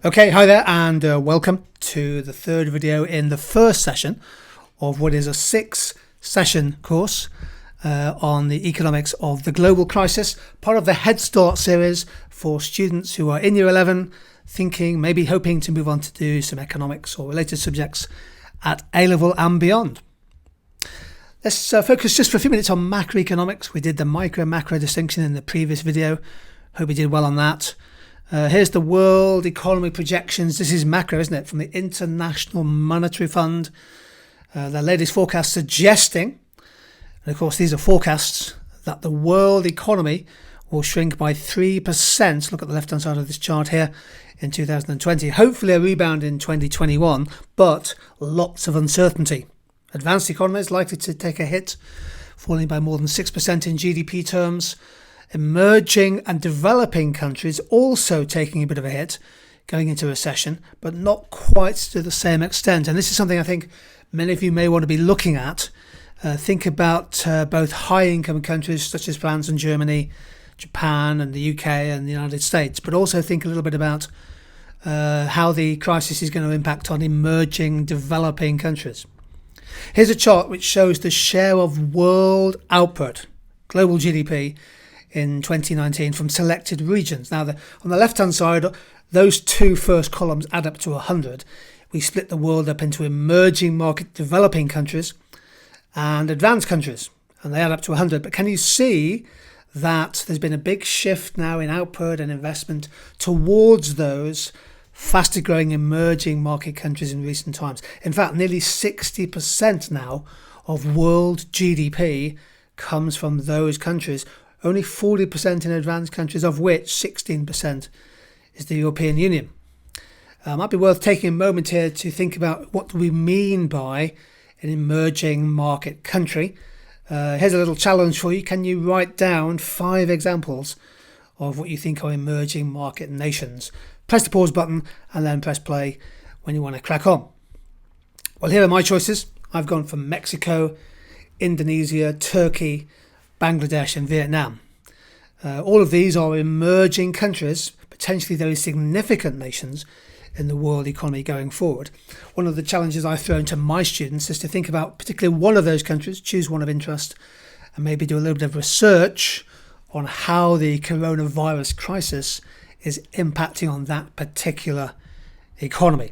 Okay, hi there and welcome to the third video in the first session of what is a 6-session course on the economics of the global crisis, part of the Head Start series for students who are in Year 11 thinking, maybe hoping to move on to do some economics or related subjects at A-level and beyond. Let's focus just for a few minutes on macroeconomics. We did the micro-macro distinction in the previous video. Hope we did well on that. Here's the world economy projections. This is macro, isn't it? From the International Monetary Fund. The latest forecast suggesting, and of course these are forecasts, that the world economy will shrink by 3%. Look at the left-hand side of this chart here in 2020. Hopefully a rebound in 2021, but lots of uncertainty. Advanced economies likely to take a hit, falling by more than 6% in GDP terms. Emerging and developing countries also taking a bit of a hit, going into recession, but not quite to the same extent. And this is something I think many of you may want to be looking at. Think about both high-income countries such as France and Germany, Japan and the UK and the United States, but also think a little bit about how the crisis is going to impact on emerging, developing countries. Here's a chart which shows the share of world output, global GDP, in 2019 from selected regions. Now, on the left-hand side, those two first columns add up to 100. We split the world up into emerging market developing countries and advanced countries, and they add up to 100. But can you see that there's been a big shift now in output and investment towards those faster growing emerging market countries in recent times? In fact, nearly 60% now of world GDP comes from those countries. Only 40% in advanced countries, of which 16% is the European Union. Might be worth taking a moment here to think about what do we mean by an emerging market country. Here's a little challenge for you. Can you write down 5 examples of what you think are emerging market nations? Press the pause button and then press play when you want to crack on. Well, here are my choices. I've gone from Mexico, Indonesia, Turkey, Bangladesh and Vietnam. All of these are emerging countries, potentially very significant nations in the world economy going forward. One of the challenges I throw to my students is to think about particularly one of those countries, choose one of interest, and maybe do a little bit of research on how the coronavirus crisis is impacting on that particular economy.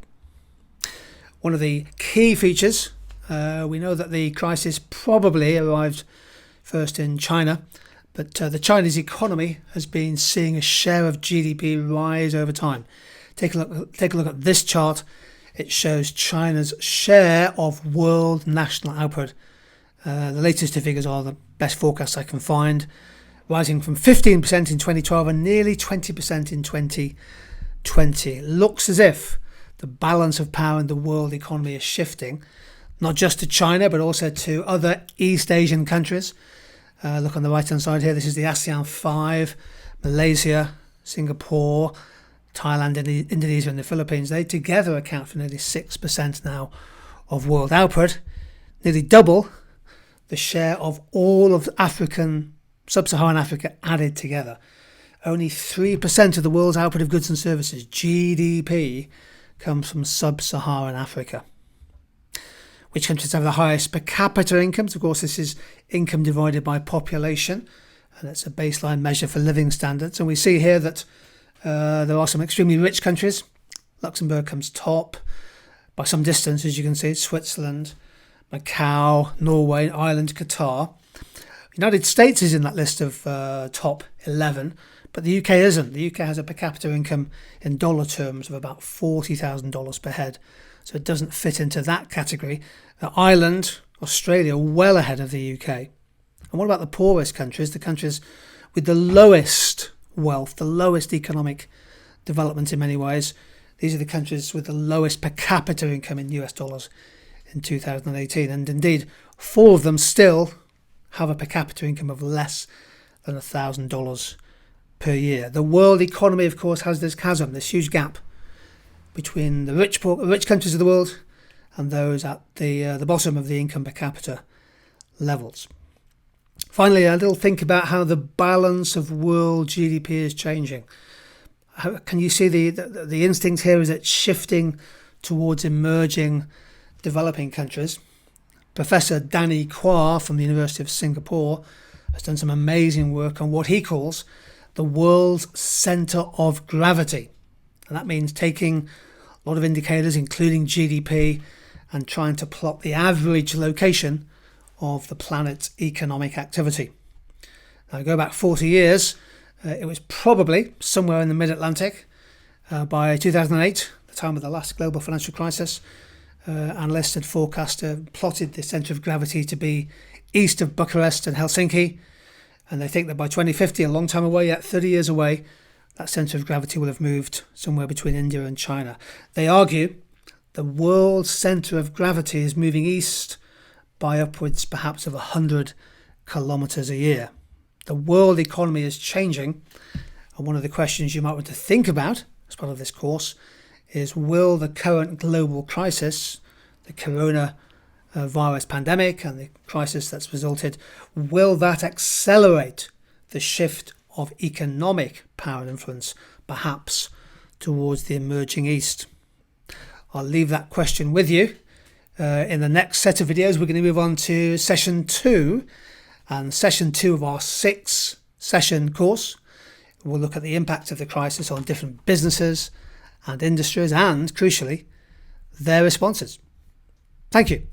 One of the key features, we know that the crisis probably arrived first in China, but the Chinese economy has been seeing a share of GDP rise over time. Take a look at this chart. It shows China's share of world national output. The latest two figures are the best forecasts I can find, rising from 15% in 2012 and nearly 20% in 2020. It looks as if the balance of power in the world economy is shifting, not just to China, but also to other East Asian countries. Look on the right-hand side here. This is the ASEAN 5, Malaysia, Singapore, Thailand, Indonesia and the Philippines. They together account for nearly 6% now of world output, nearly double the share of all of sub-Saharan Africa added together. Only 3% of the world's output of goods and services, GDP, comes from sub-Saharan Africa. Which countries have the highest per capita incomes? Of course, this is income divided by population, and it's a baseline measure for living standards. And we see here that there are some extremely rich countries. Luxembourg comes top by some distance, as you can see. Switzerland, Macau, Norway, Ireland, Qatar. United States is in that list of top 11, but the UK isn't. The UK has a per capita income in dollar terms of about $40,000 per head. So it doesn't fit into that category. Ireland, Australia, well ahead of the UK. And what about the poorest countries, the countries with the lowest wealth, the lowest economic development in many ways? These are the countries with the lowest per capita income in US dollars in 2018. And indeed, 4 of them still have a per capita income of less than $1,000 per year. The world economy, of course, has this chasm, this huge gap between the rich countries of the world and those at the bottom of the income per capita levels. Finally, a little think about how the balance of world GDP is changing. can you see the instinct here is it's shifting towards emerging developing countries? Professor Danny Quah from the University of Singapore has done some amazing work on what he calls the world's centre of gravity. And that means taking a lot of indicators, including GDP, and trying to plot the average location of the planet's economic activity. Now, go back 40 years, it was probably somewhere in the mid-Atlantic. By 2008, the time of the last global financial crisis, analysts had plotted the centre of gravity to be east of Bucharest and Helsinki, and they think that by 2050, a long time away, yet 30 years away, that centre of gravity will have moved somewhere between India and China. They argue the world's centre of gravity is moving east by upwards perhaps of 100 kilometres a year. The world economy is changing, and one of the questions you might want to think about as part of this course is, will the current global crisis, the coronavirus pandemic and the crisis that's resulted, will that accelerate the shift of economic power and influence, perhaps towards the emerging East? I'll leave that question with you. In the next set of videos, we're going to move on to session 2, and session 2 of our 6-session course. We'll look at the impact of the crisis on different businesses and industries and, crucially, their responses. Thank you.